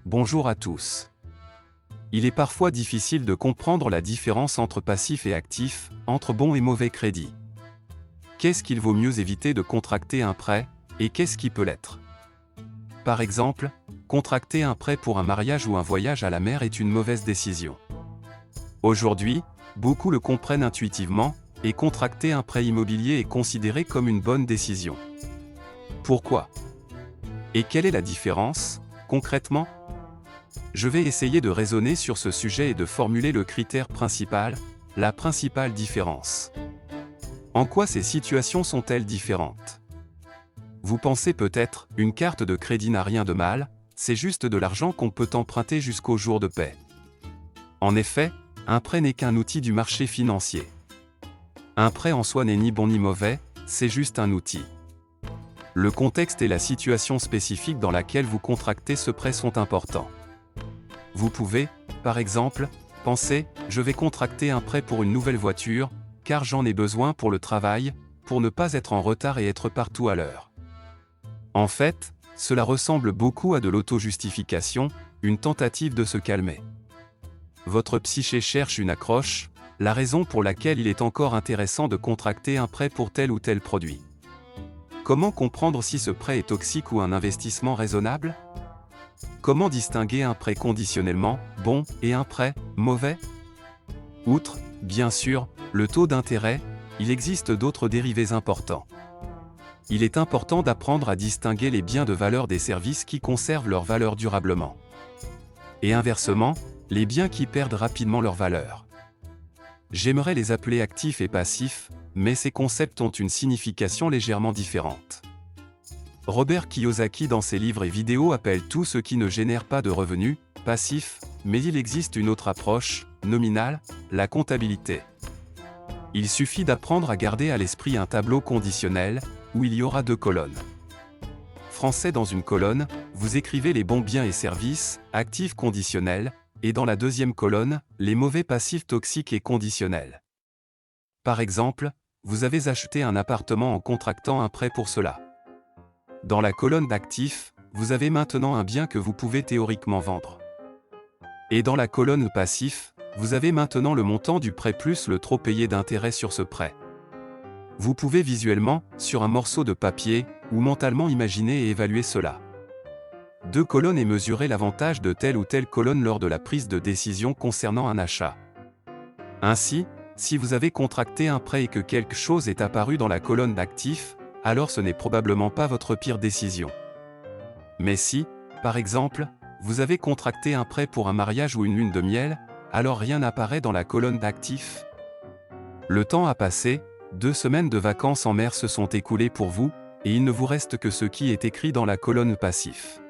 Bonjour à tous. Il est parfois difficile de comprendre la différence entre passif et actif, entre bon et mauvais crédit. Qu'est-ce qu'il vaut mieux éviter de contracter un prêt, et qu'est-ce qui peut l'être? Par exemple, contracter un prêt pour un mariage ou un voyage à la mer est une mauvaise décision. Aujourd'hui, beaucoup le comprennent intuitivement, et contracter un prêt immobilier est considéré comme une bonne décision. Pourquoi? Et quelle est la différence, concrètement? Je vais essayer de raisonner sur ce sujet et de formuler le critère principal, la principale différence. En quoi ces situations sont-elles différentes? Vous pensez peut-être, une carte de crédit n'a rien de mal, c'est juste de l'argent qu'on peut emprunter jusqu'au jour de paie. En effet, un prêt n'est qu'un outil du marché financier. Un prêt en soi n'est ni bon ni mauvais, c'est juste un outil. Le contexte et la situation spécifique dans laquelle vous contractez ce prêt sont importants. Vous pouvez, par exemple, penser « Je vais contracter un prêt pour une nouvelle voiture, car j'en ai besoin pour le travail, pour ne pas être en retard et être partout à l'heure. » En fait, cela ressemble beaucoup à de l'auto-justification, une tentative de se calmer. Votre psyché cherche une accroche, la raison pour laquelle il est encore intéressant de contracter un prêt pour tel ou tel produit. Comment comprendre si ce prêt est toxique ou un investissement raisonnable? Comment distinguer un prêt conditionnellement bon et un prêt mauvais? Outre, bien sûr, le taux d'intérêt, il existe d'autres dérivés importants. Il est important d'apprendre à distinguer les biens de valeur des services qui conservent leur valeur durablement. Et inversement, les biens qui perdent rapidement leur valeur. J'aimerais les appeler actifs et passifs, mais ces concepts ont une signification légèrement différente. Robert Kiyosaki dans ses livres et vidéos appelle tout ce qui ne génère pas de revenus, passif, mais il existe une autre approche, nominale, la comptabilité. Il suffit d'apprendre à garder à l'esprit un tableau conditionnel, où il y aura 2 colonnes. Français dans une colonne, vous écrivez les bons biens et services, actifs conditionnels, et dans la deuxième colonne, les mauvais passifs toxiques et conditionnels. Par exemple, vous avez acheté un appartement en contractant un prêt pour cela. Dans la colonne d'actifs, vous avez maintenant un bien que vous pouvez théoriquement vendre. Et dans la colonne passif, vous avez maintenant le montant du prêt plus le trop payé d'intérêt sur ce prêt. Vous pouvez visuellement, sur un morceau de papier, ou mentalement imaginer et évaluer cela. 2 colonnes et mesurer l'avantage de telle ou telle colonne lors de la prise de décision concernant un achat. Ainsi, si vous avez contracté un prêt et que quelque chose est apparu dans la colonne d'actifs, alors ce n'est probablement pas votre pire décision. Mais si, par exemple, vous avez contracté un prêt pour un mariage ou une lune de miel, alors rien n'apparaît dans la colonne d'actifs. Le temps a passé, 2 semaines de vacances en mer se sont écoulées pour vous, et il ne vous reste que ce qui est écrit dans la colonne passif.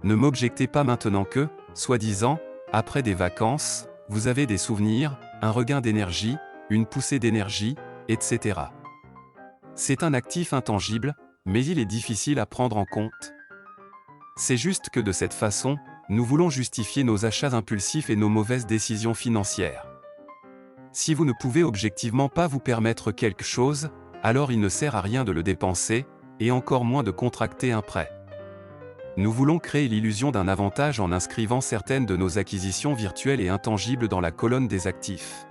Ne m'objectez pas maintenant que, soi-disant, après des vacances, vous avez des souvenirs, un regain d'énergie, une poussée d'énergie, etc. C'est un actif intangible, mais il est difficile à prendre en compte. C'est juste que de cette façon, nous voulons justifier nos achats impulsifs et nos mauvaises décisions financières. Si vous ne pouvez objectivement pas vous permettre quelque chose, alors il ne sert à rien de le dépenser, et encore moins de contracter un prêt. Nous voulons créer l'illusion d'un avantage en inscrivant certaines de nos acquisitions virtuelles et intangibles dans la colonne des actifs.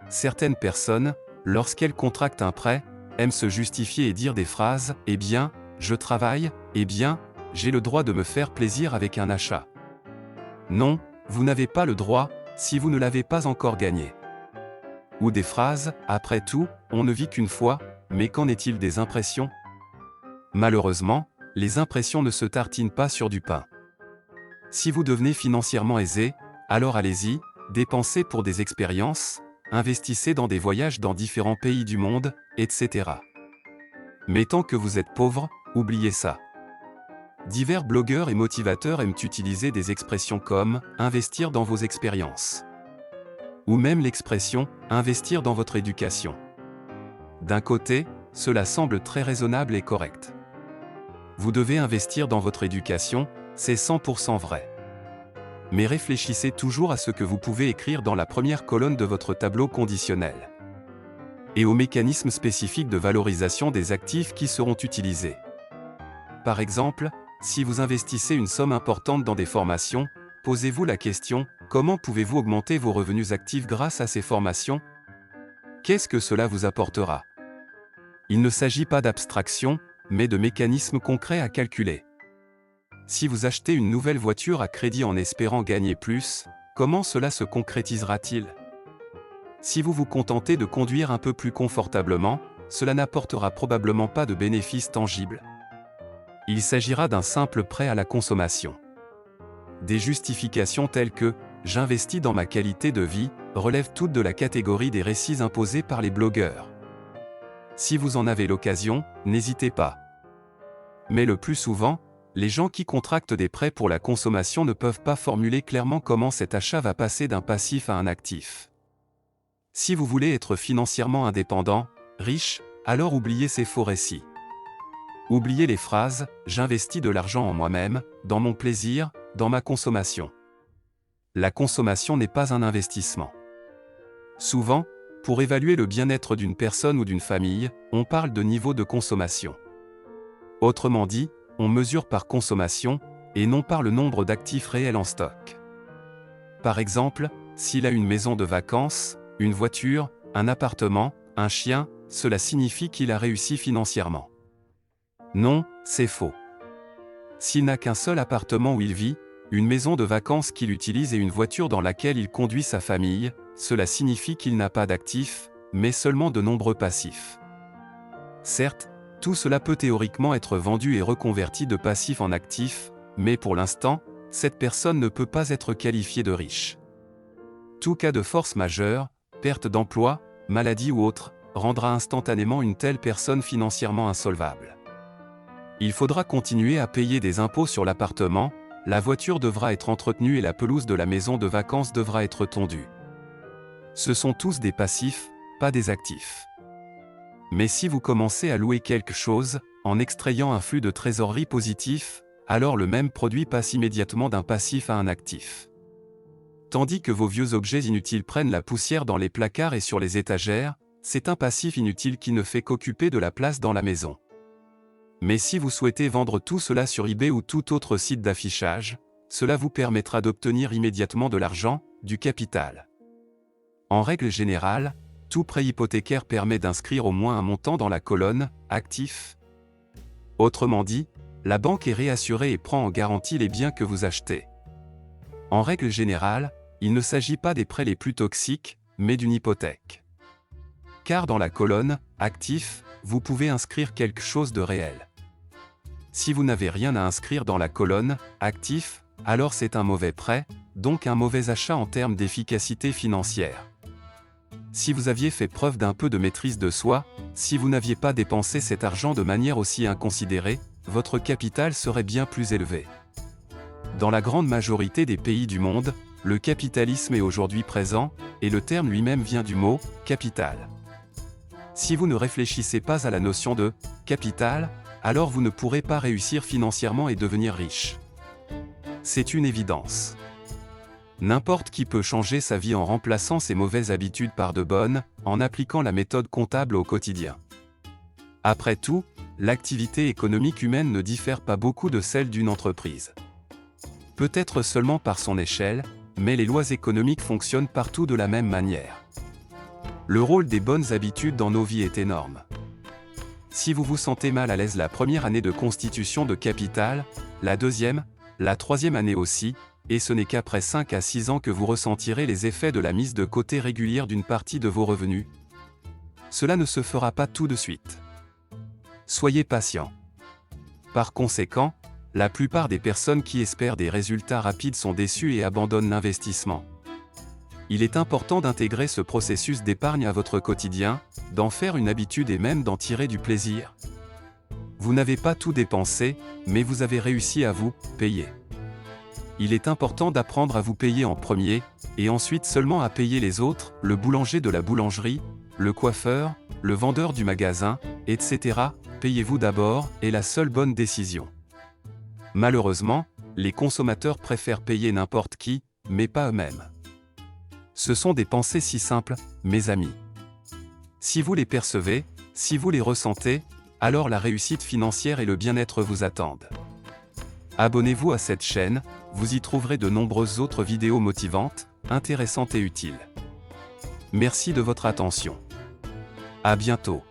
Certaines personnes, lorsqu'elles contractent un prêt, aiment se justifier et dire des phrases « Eh bien, je travaille, eh bien, j'ai le droit de me faire plaisir avec un achat. » Non, vous n'avez pas le droit, si vous ne l'avez pas encore gagné. Ou des phrases « Après tout, on ne vit qu'une fois, mais qu'en est-il des impressions ?» Malheureusement, les impressions ne se tartinent pas sur du pain. Si vous devenez financièrement aisé, alors allez-y, dépensez pour des expériences, investissez dans des voyages dans différents pays du monde, etc. Mais tant que vous êtes pauvre, oubliez ça. Divers blogueurs et motivateurs aiment utiliser des expressions comme « investir dans vos expériences » ou même l'expression « investir dans votre éducation ». D'un côté, cela semble très raisonnable et correct. Vous devez investir dans votre éducation, c'est 100% vrai. Mais réfléchissez toujours à ce que vous pouvez écrire dans la première colonne de votre tableau conditionnel. Et aux mécanismes spécifiques de valorisation des actifs qui seront utilisés. Par exemple, Si vous investissez une somme importante dans des formations, posez-vous la question, comment pouvez-vous augmenter vos revenus actifs grâce à ces formations? Qu'est-ce que cela vous apportera? Il ne s'agit pas d'abstraction, mais de mécanismes concrets à calculer. Si vous achetez une nouvelle voiture à crédit en espérant gagner plus, comment cela se concrétisera-t-il? Si vous vous contentez de conduire un peu plus confortablement, cela n'apportera probablement pas de bénéfices tangibles. Il s'agira d'un simple prêt à la consommation. Des justifications telles que « j'investis dans ma qualité de vie » relèvent toutes de la catégorie des récits imposés par les blogueurs. Si vous en avez l'occasion, n'hésitez pas. Mais le plus souvent, les gens qui contractent des prêts pour la consommation ne peuvent pas formuler clairement comment cet achat va passer d'un passif à un actif. Si vous voulez être financièrement indépendant, riche, alors oubliez ces faux récits. Oubliez les phrases « j'investis de l'argent en moi-même, dans mon plaisir, dans ma consommation ». La consommation n'est pas un investissement. Souvent, pour évaluer le bien-être d'une personne ou d'une famille, on parle de niveau de consommation. Autrement dit, on mesure par consommation, et non par le nombre d'actifs réels en stock. Par exemple, s'il a une maison de vacances, une voiture, un appartement, un chien, cela signifie qu'il a réussi financièrement. Non, c'est faux. S'il n'a qu'un seul appartement où il vit, une maison de vacances qu'il utilise et une voiture dans laquelle il conduit sa famille, cela signifie qu'il n'a pas d'actifs, mais seulement de nombreux passifs. Certes, tout cela peut théoriquement être vendu et reconverti de passif en actif, mais pour l'instant, cette personne ne peut pas être qualifiée de riche. Tout cas de force majeure, perte d'emploi, maladie ou autre, rendra instantanément une telle personne financièrement insolvable. Il faudra continuer à payer des impôts sur l'appartement, la voiture devra être entretenue et la pelouse de la maison de vacances devra être tondue. Ce sont tous des passifs, pas des actifs. Mais si vous commencez à louer quelque chose, en extrayant un flux de trésorerie positif, alors le même produit passe immédiatement d'un passif à un actif. Tandis que vos vieux objets inutiles prennent la poussière dans les placards et sur les étagères, c'est un passif inutile qui ne fait qu'occuper de la place dans la maison. Mais si vous souhaitez vendre tout cela sur eBay ou tout autre site d'affichage, cela vous permettra d'obtenir immédiatement de l'argent, du capital. En règle générale, tout prêt hypothécaire permet d'inscrire au moins un montant dans la colonne « Actifs ». Autrement dit, la banque est réassurée et prend en garantie les biens que vous achetez. En règle générale, il ne s'agit pas des prêts les plus toxiques, mais d'une hypothèque. Car dans la colonne « Actifs », vous pouvez inscrire quelque chose de réel. Si vous n'avez rien à inscrire dans la colonne « Actifs », alors c'est un mauvais prêt, donc un mauvais achat en termes d'efficacité financière. Si vous aviez fait preuve d'un peu de maîtrise de soi, si vous n'aviez pas dépensé cet argent de manière aussi inconsidérée, votre capital serait bien plus élevé. Dans la grande majorité des pays du monde, le capitalisme est aujourd'hui présent, et le terme lui-même vient du mot « capital ». Si vous ne réfléchissez pas à la notion de « capital », alors vous ne pourrez pas réussir financièrement et devenir riche. C'est une évidence. N'importe qui peut changer sa vie en remplaçant ses mauvaises habitudes par de bonnes, en appliquant la méthode comptable au quotidien. Après tout, l'activité économique humaine ne diffère pas beaucoup de celle d'une entreprise. Peut-être seulement par son échelle, mais les lois économiques fonctionnent partout de la même manière. Le rôle des bonnes habitudes dans nos vies est énorme. Si vous vous sentez mal à l'aise la première année de constitution de capital, la deuxième, la troisième année aussi, et ce n'est qu'après 5 à 6 ans que vous ressentirez les effets de la mise de côté régulière d'une partie de vos revenus. Cela ne se fera pas tout de suite. Soyez patient. Par conséquent, la plupart des personnes qui espèrent des résultats rapides sont déçues et abandonnent l'investissement. Il est important d'intégrer ce processus d'épargne à votre quotidien, d'en faire une habitude et même d'en tirer du plaisir. Vous n'avez pas tout dépensé, mais vous avez réussi à vous payer. Il est important d'apprendre à vous payer en premier, et ensuite seulement à payer les autres, le boulanger de la boulangerie, le coiffeur, le vendeur du magasin, etc. Payez-vous d'abord, est la seule bonne décision. Malheureusement, les consommateurs préfèrent payer n'importe qui, mais pas eux-mêmes. Ce sont des pensées si simples, mes amis. Si vous les percevez, si vous les ressentez, alors la réussite financière et le bien-être vous attendent. Abonnez-vous à cette chaîne, vous y trouverez de nombreuses autres vidéos motivantes, intéressantes et utiles. Merci de votre attention. À bientôt.